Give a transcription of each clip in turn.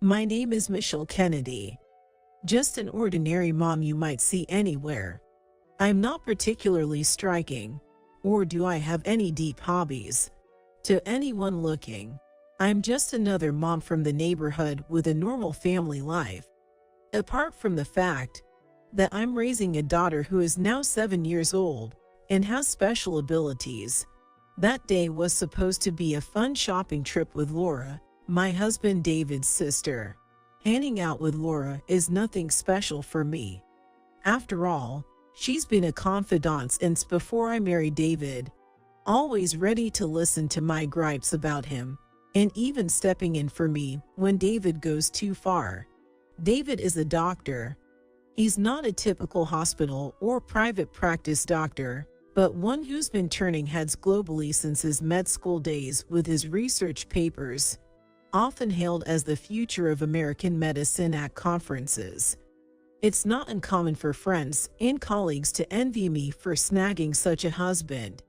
My name is Michelle Kennedy. Just an ordinary mom you might see anywhere. I'm not particularly striking, or do I have any deep hobbies? To anyone looking, I'm just another mom from the neighborhood with a normal family life. Apart from the fact that I'm raising a daughter who is now 7 years old and has special abilities, that day was supposed to be a fun shopping trip with Laura, my husband David's sister. Hanging out with Laura is nothing special for me. After all, she's been a confidant since before I married David, always ready to listen to my gripes about him, and even stepping in for me when David goes too far. David is a doctor. He's not a typical hospital or private practice doctor, but one who's been turning heads globally since his med school days with his research papers, often hailed as the future of American medicine at conferences. It's not uncommon for friends and colleagues to envy me for snagging such a husband.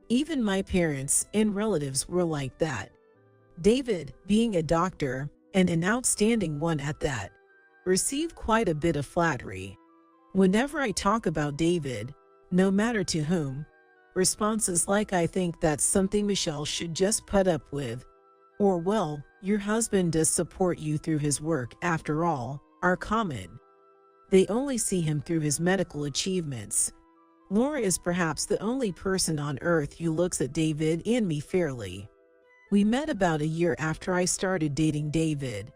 Even my parents and relatives were like that. David, being a doctor, and an outstanding one at that, received quite a bit of flattery. Whenever I talk about David, no matter to whom, responses like "I think that's something Michelle should just put up with," or "well, your husband does support you through his work after all," are common. They only see him through his medical achievements. Laura is perhaps the only person on earth who looks at David and me fairly. We met about a year after I started dating David.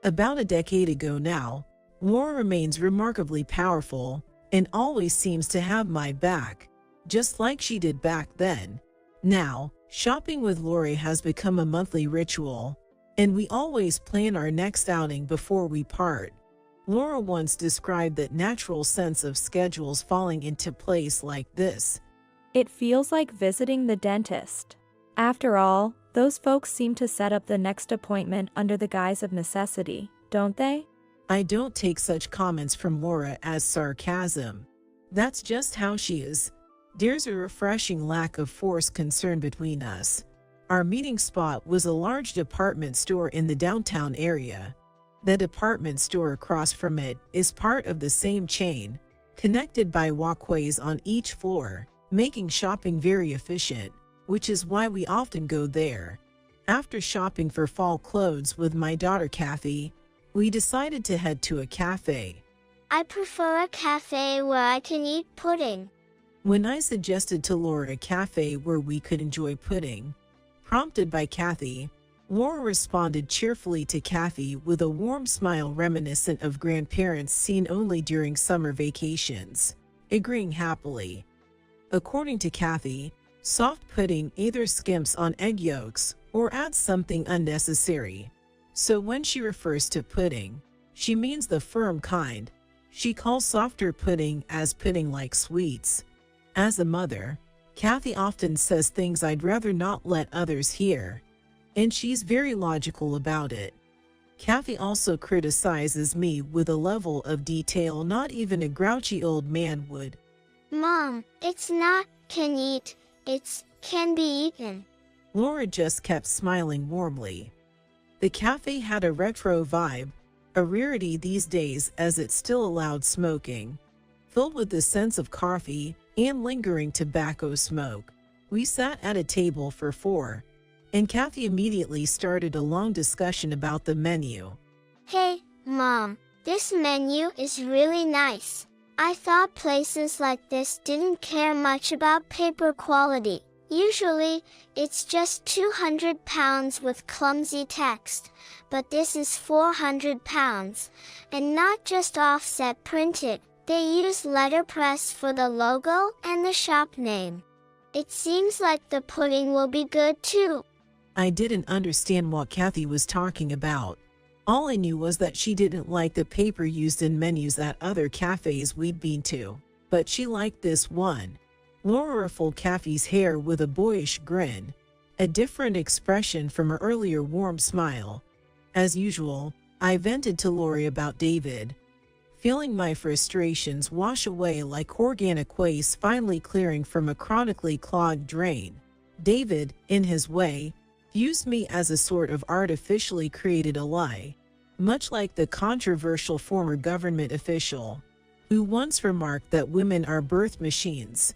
About a decade ago now, Laura remains remarkably powerful and always seems to have my back, just like she did back then. Now, shopping with Laura has become a monthly ritual, and we always plan our next outing before we part. Laura once described that natural sense of schedules falling into place like this. It feels like visiting the dentist. After all, those folks seem to set up the next appointment under the guise of necessity, don't they? I don't take such comments from Laura as sarcasm. That's just how she is. There's a refreshing lack of forced concern between us. Our meeting spot was a large department store in the downtown area. The department store across from it is part of the same chain, connected by walkways on each floor, making shopping very efficient, which is why we often go there. After shopping for fall clothes with my daughter Kathy, we decided to head to a cafe. I prefer a cafe where I can eat pudding. When I suggested to Laura a cafe where we could enjoy pudding, prompted by Kathy, Laura responded cheerfully to Kathy with a warm smile reminiscent of grandparents seen only during summer vacations, agreeing happily. According to Kathy, soft pudding either skimps on egg yolks or adds something unnecessary. So when she refers to pudding, she means the firm kind. She calls softer pudding as pudding-like sweets. As a mother, Kathy often says things I'd rather not let others hear, and she's very logical about it. Kathy also criticizes me with a level of detail not even a grouchy old man would. Mom, it's not can eat, it's can be eaten. Laura just kept smiling warmly. The cafe had a retro vibe, a rarity these days as it still allowed smoking. Filled with the sense of coffee and lingering tobacco smoke, we sat at a table for four, and Kathy immediately started a long discussion about the menu. Hey, Mom, this menu is really nice. I thought places like this didn't care much about paper quality. Usually, it's just 200 pounds with clumsy text, but this is 400 pounds, and not just offset printed. They use letterpress for the logo and the shop name. It seems like the pudding will be good too. I didn't understand what Kathy was talking about. All I knew was that she didn't like the paper used in menus at other cafes we'd been to, but she liked this one. Laura ruffled Kathy's hair with a boyish grin, a different expression from her earlier warm smile. As usual, I vented to Laura about David, feeling my frustrations wash away like organic waste finally clearing from a chronically clogged drain. David, in his way, used me as a sort of artificially created ally. much like the controversial former government official who once remarked that women are birth machines.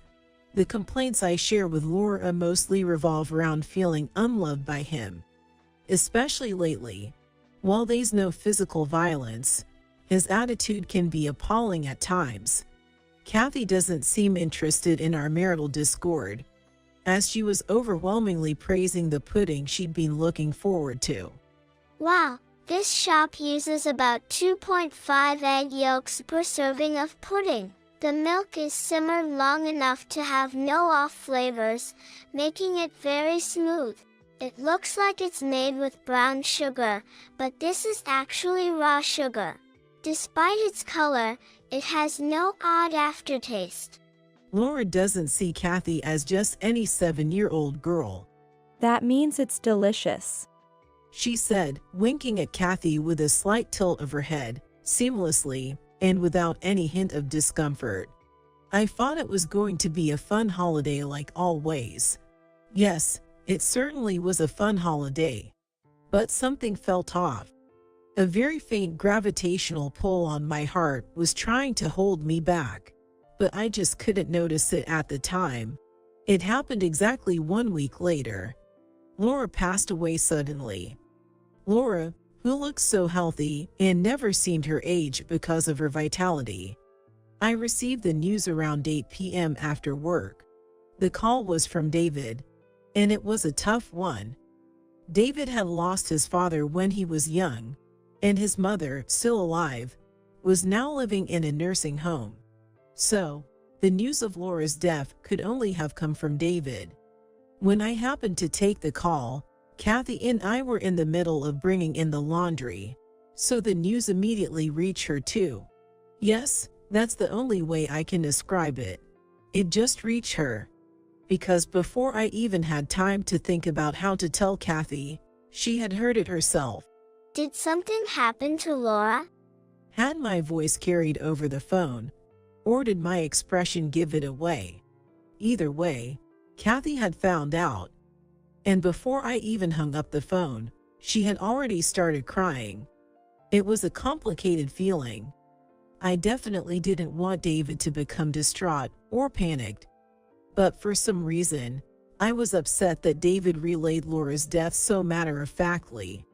The complaints I share with Laura mostly revolve around feeling unloved by him, especially lately. While there's no physical violence, his attitude can be appalling at times. Kathy doesn't seem interested in our marital discord, as she was overwhelmingly praising the pudding she'd been looking forward to. Wow, this shop uses about 2.5 egg yolks per serving of pudding. The milk is simmered long enough to have no off flavors, making it very smooth. It looks like it's made with brown sugar, but this is actually raw sugar. Despite its color, it has no odd aftertaste. Laura doesn't see Kathy as just any 7-year-old girl. That means it's delicious, She said, winking at Kathy with a slight tilt of her head, seamlessly, and without any hint of discomfort. I thought it was going to be a fun holiday like always. Yes, it certainly was a fun holiday. But something felt off. A very faint gravitational pull on my heart was trying to hold me back, but I just couldn't notice it at the time. It happened exactly 1 week later. Laura passed away suddenly. Laura, who looked so healthy and never seemed her age because of her vitality. I received the news around 8 p.m. after work. The call was from David, and it was a tough one. David had lost his father when he was young, and his mother, still alive, was now living in a nursing home. So, the news of Laura's death could only have come from David. When I happened to take the call, Kathy and I were in the middle of bringing in the laundry, so the news immediately reached her too. Yes, that's the only way I can describe it. It just reached her. Because before I even had time to think about how to tell Kathy, she had heard it herself. Did something happen to Laura? Had my voice carried over the phone, or did my expression give it away? Either way, Kathy had found out. And before I even hung up the phone, she had already started crying. It was a complicated feeling. I definitely didn't want David to become distraught or panicked. But for some reason, I was upset that David relayed Laura's death so matter-of-factly.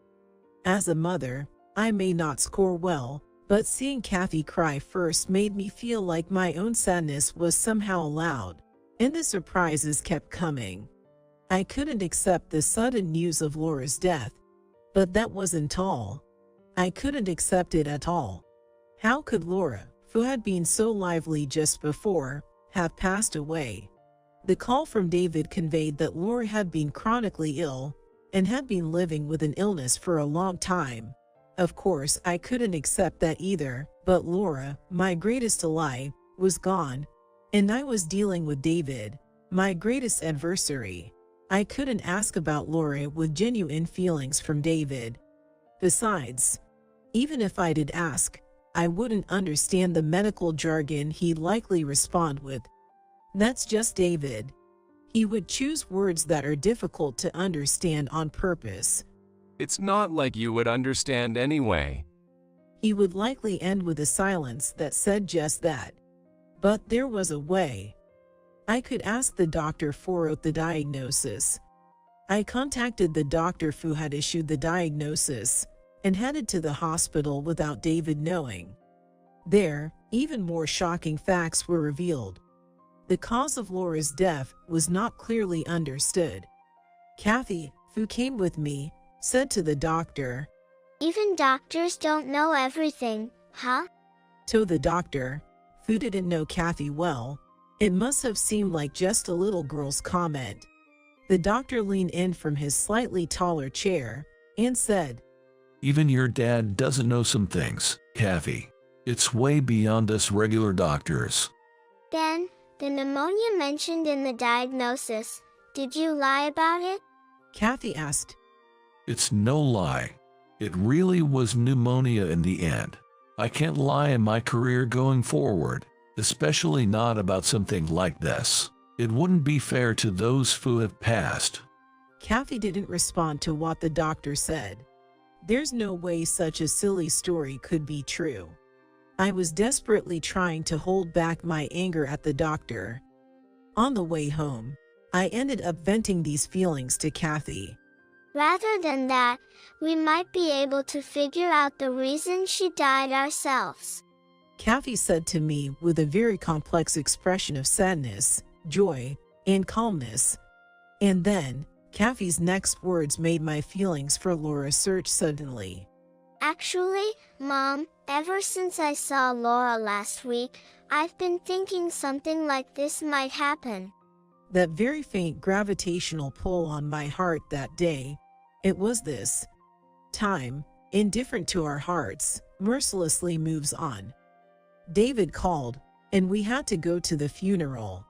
As a mother, I may not score well, but seeing Kathy cry first made me feel like my own sadness was somehow allowed, and the surprises kept coming. I couldn't accept the sudden news of Laura's death, but that wasn't all. I couldn't accept it at all. How could Laura, who had been so lively just before, have passed away? The call from David conveyed that Laura had been chronically ill and had been living with an illness for a long time. Of course, I couldn't accept that either, but Laura, my greatest ally, was gone, and I was dealing with David, my greatest adversary. I couldn't ask about Laura with genuine feelings from David. Besides, even if I did ask, I wouldn't understand the medical jargon he'd likely respond with. That's just David. He would choose words that are difficult to understand on purpose. It's not like you would understand anyway. He would likely end with a silence that said just that. But there was a way. I could ask the doctor for the diagnosis. I contacted the doctor who had issued the diagnosis and headed to the hospital without David knowing. There, even more shocking facts were revealed. The cause of Laura's death was not clearly understood. Kathy, who came with me, said to the doctor, Even doctors don't know everything, huh? To the doctor, who didn't know Kathy well, it must have seemed like just a little girl's comment. The doctor leaned in from his slightly taller chair and said, Even your dad doesn't know some things, Kathy. It's way beyond us regular doctors. Then, the pneumonia mentioned in the diagnosis, did you lie about it? Kathy asked. It's no lie. It really was pneumonia in the end. I can't lie in my career going forward, especially not about something like this. It wouldn't be fair to those who have passed. Kathy didn't respond to what the doctor said. There's no way such a silly story could be true. I was desperately trying to hold back my anger at the doctor. On the way home, I ended up venting these feelings to Kathy. Rather than that, we might be able to figure out the reason she died ourselves. Kathy said to me with a very complex expression of sadness, joy, and calmness. And then, Kathy's next words made my feelings for Laura surge suddenly. Actually, Mom, ever since I saw Laura last week, I've been thinking something like this might happen. That very faint gravitational pull on my heart that day, it was this time, indifferent to our hearts, mercilessly moves on. David called, and we had to go to the funeral.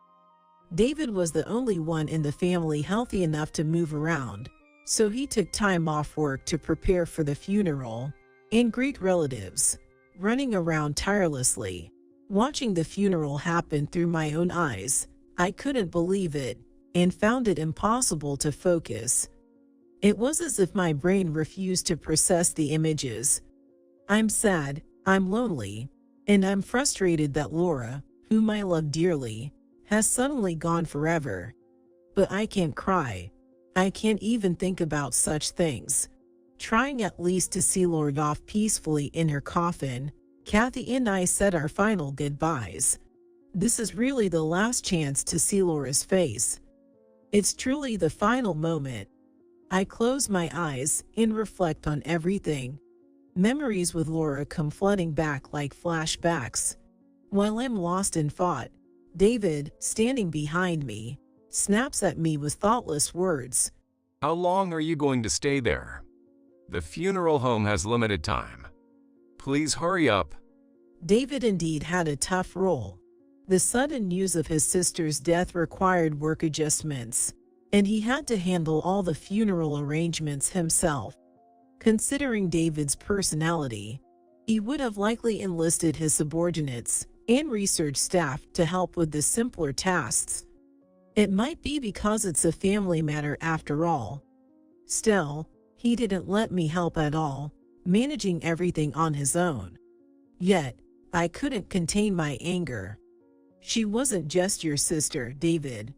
David was the only one in the family healthy enough to move around, so he took time off work to prepare for the funeral and greet relatives, running around tirelessly. Watching the funeral happen through my own eyes, I couldn't believe it and found it impossible to focus. It was as if my brain refused to process the images. I'm sad, I'm lonely, and I'm frustrated that Laura, whom I love dearly, has suddenly gone forever. But I can't cry. I can't even think about such things. Trying at least to see Laura off peacefully in her coffin, Kathy and I said our final goodbyes. This is really the last chance to see Laura's face. It's truly the final moment. I close my eyes and reflect on everything. Memories with Laura come flooding back like flashbacks. While I'm lost in thought, David, standing behind me, snaps at me with thoughtless words. How long are you going to stay there? The funeral home has limited time. Please hurry up. David indeed had a tough role. The sudden news of his sister's death required work adjustments, and he had to handle all the funeral arrangements himself. Considering David's personality, he would have likely enlisted his subordinates and research staff to help with the simpler tasks. It might be because it's a family matter after all. Still, he didn't let me help at all, managing everything on his own. Yet, I couldn't contain my anger. She wasn't just your sister, David.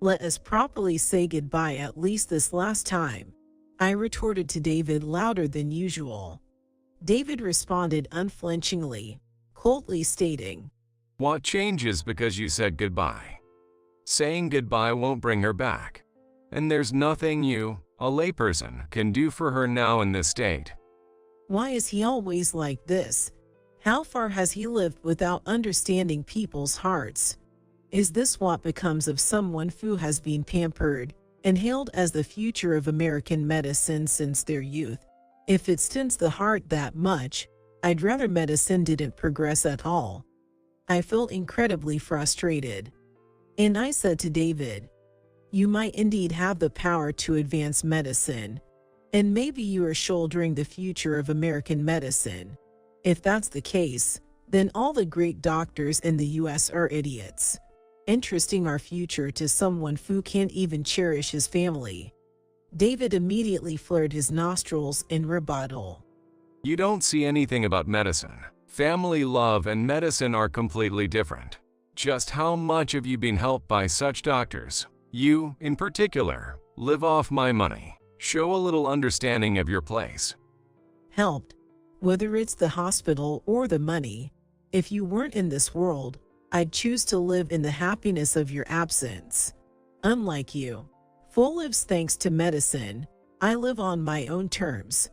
Let us properly say goodbye at least this last time, I retorted to David louder than usual. David responded unflinchingly, coldly stating, What changes because you said goodbye? Saying goodbye won't bring her back. And there's nothing you, a layperson, can do for her now in this state. Why is he always like this? How far has he lived without understanding people's hearts? Is this what becomes of someone who has been pampered and hailed as the future of American medicine since their youth? If it stints the heart that much, I'd rather medicine didn't progress at all. I felt incredibly frustrated. And I said to David, you might indeed have the power to advance medicine, and maybe you are shouldering the future of American medicine. If that's the case, then all the great doctors in the US are idiots, entrusting our future to someone who can't even cherish his family. David immediately flared his nostrils in rebuttal. You don't see anything about medicine. Family love and medicine are completely different. Just how much have you been helped by such doctors? You, in particular, live off my money. Show a little understanding of your place. Helped? Whether it's the hospital or the money, if you weren't in this world, I'd choose to live in the happiness of your absence. Unlike you, full lives thanks to medicine, I live on my own terms.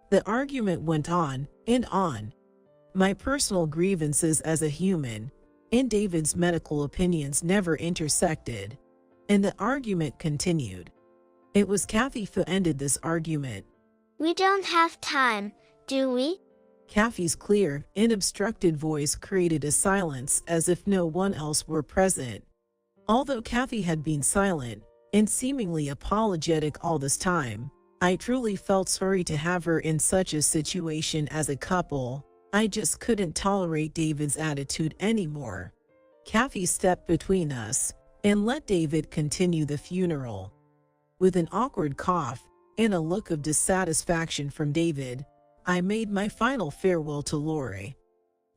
The argument went on and on. My personal grievances as a human and David's medical opinions never intersected, and the argument continued. It was Kathy who ended this argument. We don't have time, do we? Kathy's clear, unobstructed voice created a silence as if no one else were present. Although Kathy had been silent and seemingly apologetic all this time, I truly felt sorry to have her in such a situation as a couple. I just couldn't tolerate David's attitude anymore. Kathy stepped between us and let David continue the funeral. With an awkward cough, In a look of dissatisfaction from David, I made my final farewell to Lori.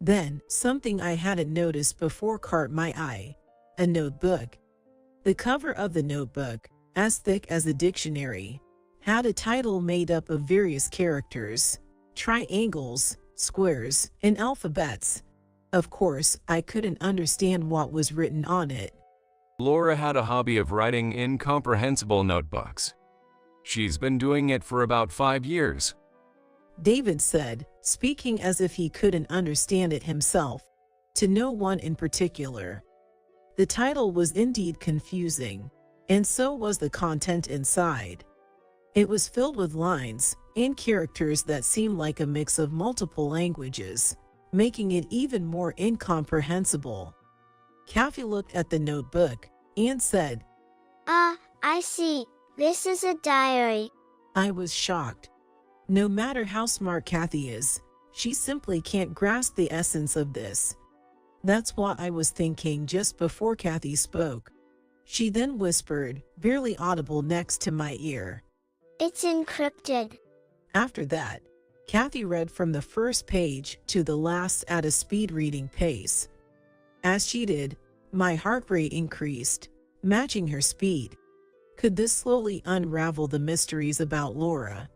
Then, something I hadn't noticed before caught my eye: a notebook. The cover of the notebook, as thick as a dictionary, had a title made up of various characters, triangles, squares, and alphabets. Of course, I couldn't understand what was written on it. Laura had a hobby of writing incomprehensible notebooks. She's been doing it for about 5 years. David said, speaking as if he couldn't understand it himself, to no one in particular. The title was indeed confusing, and so was the content inside. It was filled with lines and characters that seemed like a mix of multiple languages, making it even more incomprehensible. Kathy looked at the notebook and said, I see. This is a diary. I was shocked. No matter how smart Kathy is, she simply can't grasp the essence of this. That's what I was thinking just before Kathy spoke. She then whispered, barely audible next to my ear, It's encrypted. After that, Kathy read from the first page to the last at a speed reading pace. As she did, my heart rate increased, matching her speed. Could this slowly unravel the mysteries about Laura?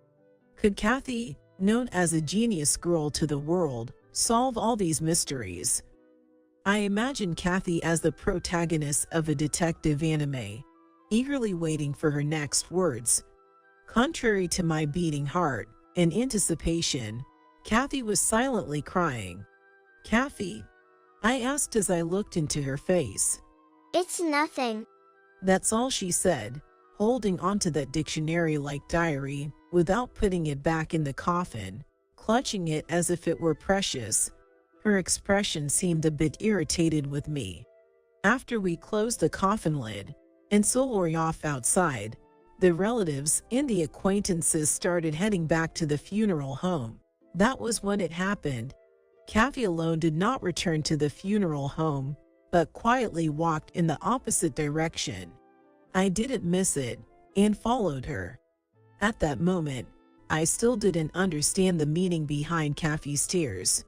Could Kathy, known as a genius girl to the world, solve all these mysteries? I imagined Kathy as the protagonist of a detective anime, eagerly waiting for her next words. Contrary to my beating heart and anticipation, Kathy was silently crying. "Kathy?" I asked as I looked into her face. It's nothing. That's all she said, holding onto that dictionary-like diary without putting it back in the coffin, clutching it as if it were precious. Her expression seemed a bit irritated with me. After we closed the coffin lid and sold Lori off outside, the relatives and the acquaintances started heading back to the funeral home. That was when it happened. Kathy alone did not return to the funeral home, but quietly walked in the opposite direction. I didn't miss it and followed her. At that moment, I still didn't understand the meaning behind Kathy's tears.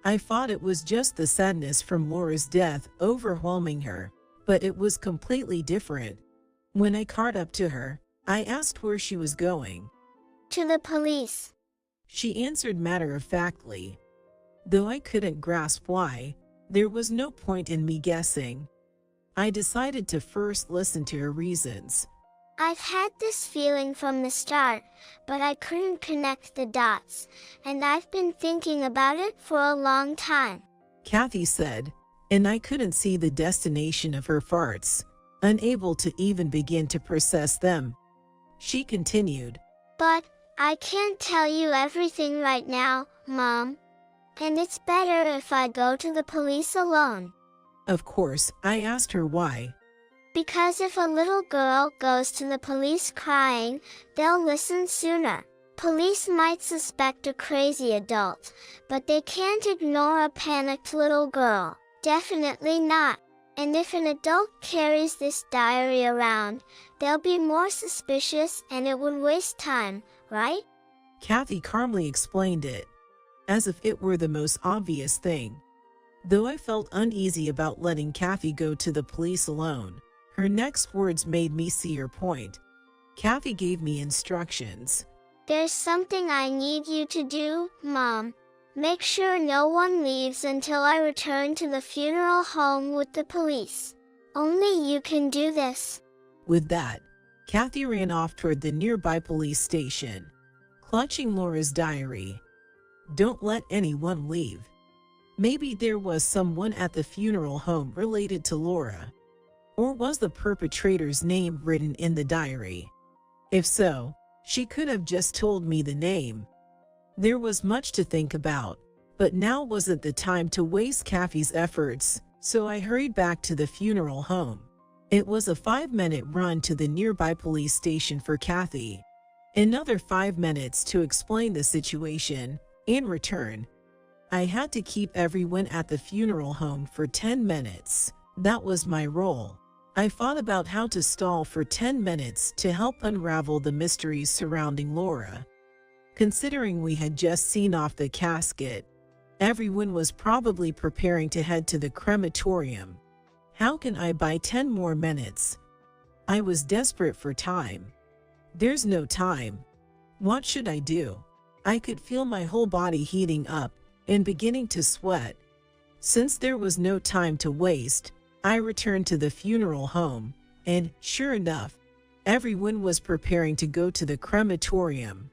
I thought it was just the sadness from Laura's death overwhelming her, but it was completely different. When I caught up to her, I asked where she was going. To the police. She answered matter-of-factly. Though I couldn't grasp why, there was no point in me guessing. I decided to first listen to her reasons. I've had this feeling from the start, but I couldn't connect the dots, and I've been thinking about it for a long time. Kathy said, and I couldn't see the destination of her farts, unable to even begin to process them. She continued, But I can't tell you everything right now, Mom. And it's better if I go to the police alone. Of course, I asked her why. Because if a little girl goes to the police crying, they'll listen sooner. Police might suspect a crazy adult, but they can't ignore a panicked little girl. Definitely not. And if an adult carries this diary around, they'll be more suspicious and it would waste time, right? Kathy calmly explained it, as if it were the most obvious thing. Though I felt uneasy about letting Kathy go to the police alone, her next words made me see her point. Kathy gave me instructions. There's something I need you to do, Mom. Make sure no one leaves until I return to the funeral home with the police. Only you can do this. With that, Kathy ran off toward the nearby police station, clutching Laura's diary. Don't let anyone leave. Maybe there was someone at the funeral home related to Laura. Or was the perpetrator's name written in the diary? If so, she could have just told me the name. There was much to think about, but now wasn't the time to waste Kathy's efforts, so I hurried back to the funeral home. It was a 5-minute run to the nearby police station for Kathy. Another 5 minutes to explain the situation and return. I had to keep everyone at the funeral home for 10 minutes. That was my role. I thought about how to stall for 10 minutes to help unravel the mysteries surrounding Laura. Considering we had just seen off the casket, everyone was probably preparing to head to the crematorium. How can I buy 10 more minutes? I was desperate for time. There's no time. What should I do? I could feel my whole body heating up and beginning to sweat. Since there was no time to waste, I returned to the funeral home, and sure enough, everyone was preparing to go to the crematorium.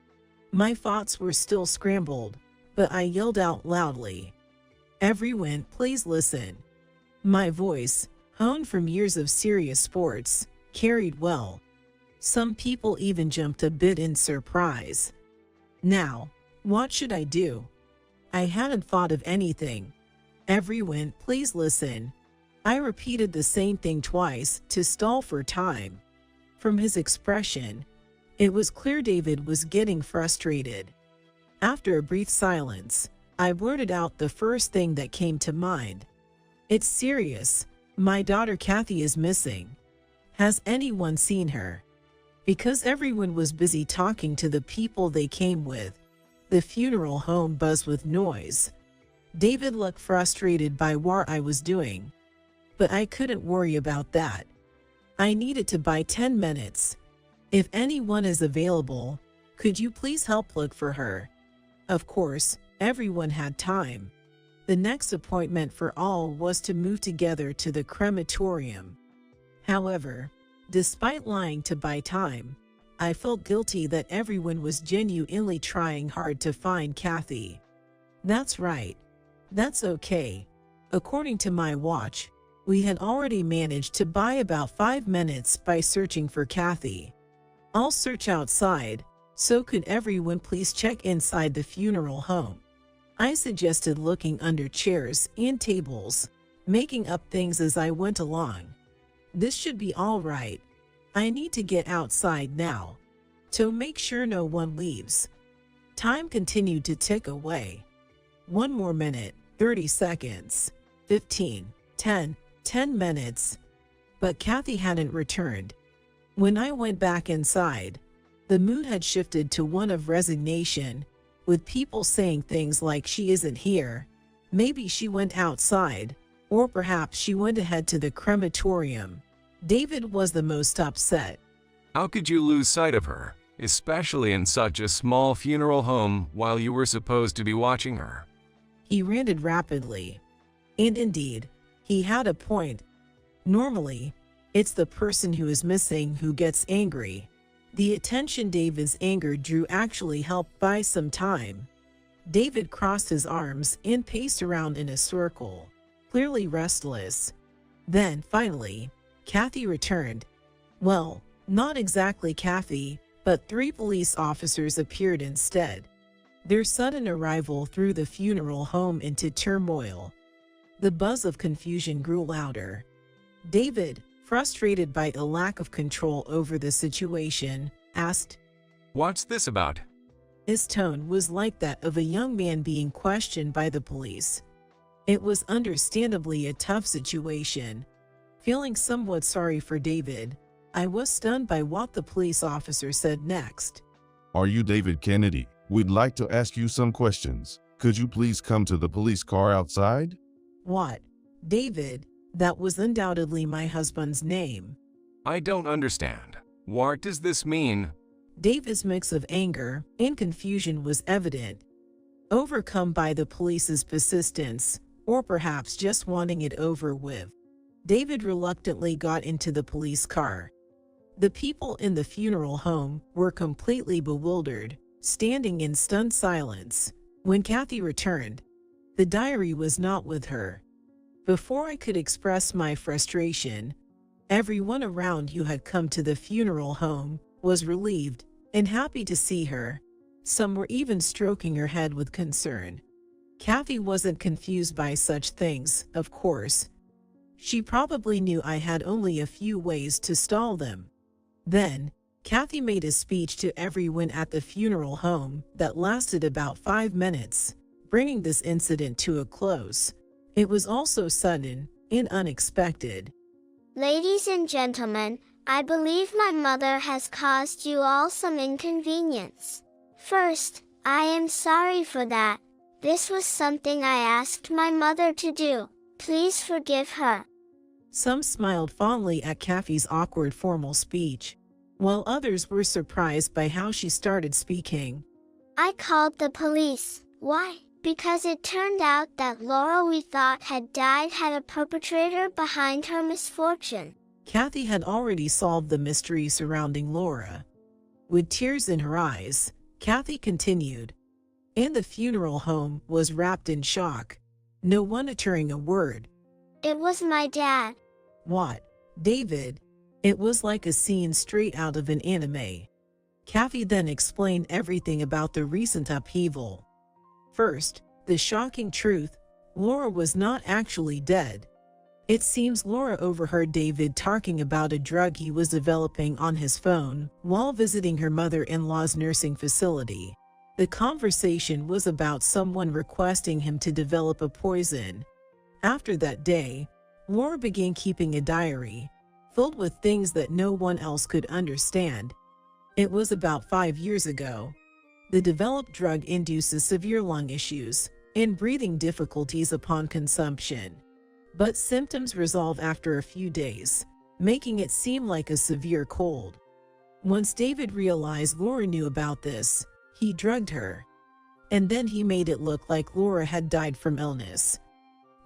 My thoughts were still scrambled, but I yelled out loudly, "Everyone, please listen." My voice, honed from years of serious sports, carried well. Some people even jumped a bit in surprise. Now, what should I do? I hadn't thought of anything. "Everyone, please listen." I repeated the same thing twice to stall for time. From his expression, it was clear David was getting frustrated. After a brief silence, I blurted out the first thing that came to mind. "It's serious. My daughter Kathy is missing. Has anyone seen her?" Because everyone was busy talking to the people they came with, the funeral home buzzed with noise. David looked frustrated by what I was doing, but I couldn't worry about that. I needed to buy 10 minutes. "If anyone is available, could you please help look for her?" Of course, everyone had time. The next appointment for all was to move together to the crematorium. However, despite lying to buy time, I felt guilty that everyone was genuinely trying hard to find Kathy. That's right. That's okay. According to my watch, we had already managed to buy about 5 minutes by searching for Kathy. "I'll search outside, so could everyone please check inside the funeral home?" I suggested, looking under chairs and tables, making up things as I went along. "This should be all right. I need to get outside now, to make sure no one leaves." Time continued to tick away. 1 more minute, 30 seconds, 15, 10 minutes. But Kathy hadn't returned. When I went back inside, the mood had shifted to one of resignation, with people saying things like "she isn't here," "maybe she went outside," or perhaps "she went ahead to the crematorium." David was the most upset. How could you lose sight of her, especially in such a small funeral home, while you were supposed to be watching her? He ranted rapidly. And indeed, he had a point. Normally, it's the person who is missing who gets angry. The attention David's anger drew actually helped buy some time. David crossed his arms and paced around in a circle, clearly restless. Then, finally, Kathy returned. Well, not exactly Kathy, but 3 police officers appeared instead. Their sudden arrival threw the funeral home into turmoil. The buzz of confusion grew louder. David, frustrated by a lack of control over the situation, asked, "What's this about?" His tone was like that of a young man being questioned by the police. It was understandably a tough situation. Feeling somewhat sorry for David, I was stunned by what the police officer said next. "Are you David Kennedy? We'd like to ask you some questions. Could you please come to the police car outside?" What? David? That was undoubtedly my husband's name. I don't understand. What does this mean? David's mix of anger and confusion was evident. Overcome by the police's persistence, or perhaps just wanting it over with, David reluctantly got into the police car. The people in the funeral home were completely bewildered, standing in stunned silence. When Kathy returned, the diary was not with her. Before I could express my frustration, everyone around who had come to the funeral home was relieved and happy to see her. Some were even stroking her head with concern. Kathy wasn't confused by such things, of course. She probably knew I had only a few ways to stall them. Then, Kathy made a speech to everyone at the funeral home that lasted about 5 minutes, bringing this incident to a close. It was also sudden and unexpected. Ladies and gentlemen, I believe my mother has caused you all some inconvenience. First, I am sorry for that. This was something I asked my mother to do. Please forgive her. Some smiled fondly at Kathy's awkward formal speech, while others were surprised by how she started speaking. I called the police. Why? Because it turned out that Laura we thought had died had a perpetrator behind her misfortune. Kathy had already solved the mystery surrounding Laura. With tears in her eyes, Kathy continued. And the funeral home was wrapped in shock. No one uttering a word. It was my dad. What? David? It was like a scene straight out of an anime. Kathy then explained everything about the recent upheaval. First, the shocking truth, Laura was not actually dead. It seems Laura overheard David talking about a drug he was developing on his phone while visiting her mother-in-law's nursing facility. The conversation was about someone requesting him to develop a poison. After that day, Laura began keeping a diary, filled with things that no one else could understand. It was about 5 years ago. The developed drug induces severe lung issues and breathing difficulties upon consumption. But symptoms resolve after a few days, making it seem like a severe cold. Once David realized Laura knew about this, he drugged her. And then he made it look like Laura had died from illness.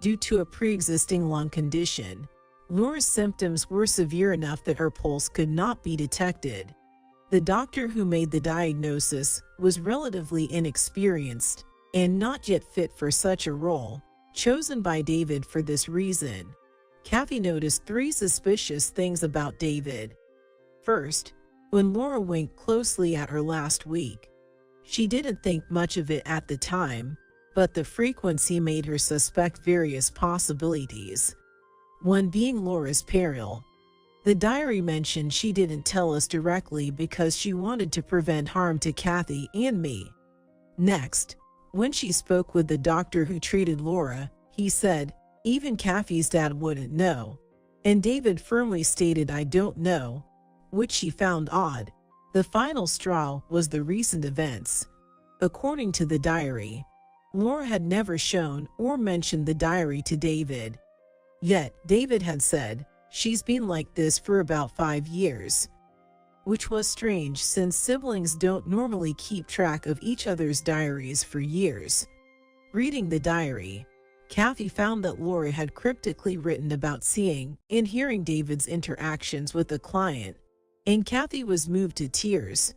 Due to a pre-existing lung condition, Laura's symptoms were severe enough that her pulse could not be detected. The doctor who made the diagnosis was relatively inexperienced and not yet fit for such a role, chosen by David for this reason. Kathy noticed 3 suspicious things about David. First, when Laura winked closely at her last week, she didn't think much of it at the time, but the frequency made her suspect various possibilities. One being Laura's peril. The diary mentioned she didn't tell us directly because she wanted to prevent harm to Kathy and me. Next, when she spoke with the doctor who treated Laura, he said, even Kathy's dad wouldn't know. And David firmly stated, I don't know, which she found odd. The final straw was the recent events. According to the diary, Laura had never shown or mentioned the diary to David. Yet, David had said, she's been like this for about 5 years. Which was strange since siblings don't normally keep track of each other's diaries for years. Reading the diary, Kathy found that Laura had cryptically written about seeing and hearing David's interactions with the client, and Kathy was moved to tears.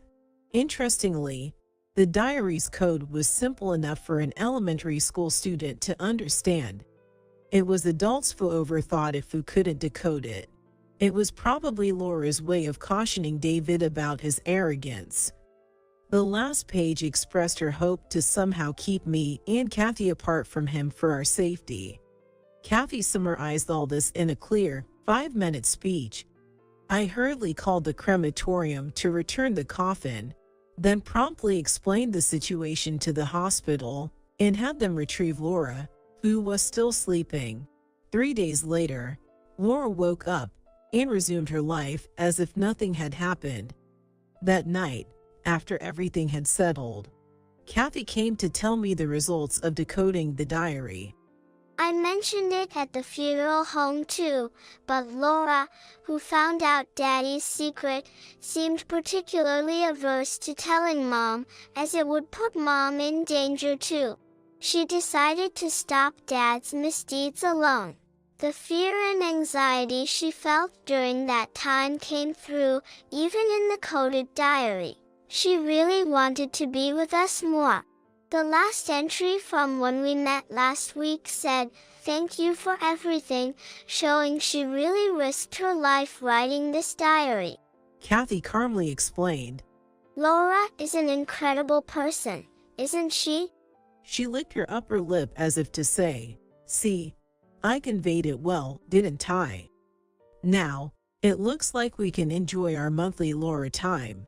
Interestingly, the diary's code was simple enough for an elementary school student to understand. It was adults who overthought if who couldn't decode it. It was probably Laura's way of cautioning David about his arrogance. The last page expressed her hope to somehow keep me and Kathy apart from him for our safety. Kathy summarized all this in a clear, 5-minute speech. I hurriedly called the crematorium to return the coffin, then promptly explained the situation to the hospital and had them retrieve Laura, who was still sleeping. 3 days later, Laura woke up and resumed her life as if nothing had happened. That night, after everything had settled, Kathy came to tell me the results of decoding the diary. I mentioned it at the funeral home too, but Laura, who found out Daddy's secret, seemed particularly averse to telling Mom, as it would put Mom in danger too. She decided to stop Dad's misdeeds alone. The fear and anxiety she felt during that time came through, even in the coded diary. She really wanted to be with us more. The last entry from when we met last week said, "Thank you for everything," showing she really risked her life writing this diary. Kathy calmly explained. Laura is an incredible person, isn't she? She licked her upper lip as if to say, see, I conveyed it well, didn't I? Now, it looks like we can enjoy our monthly Laura time.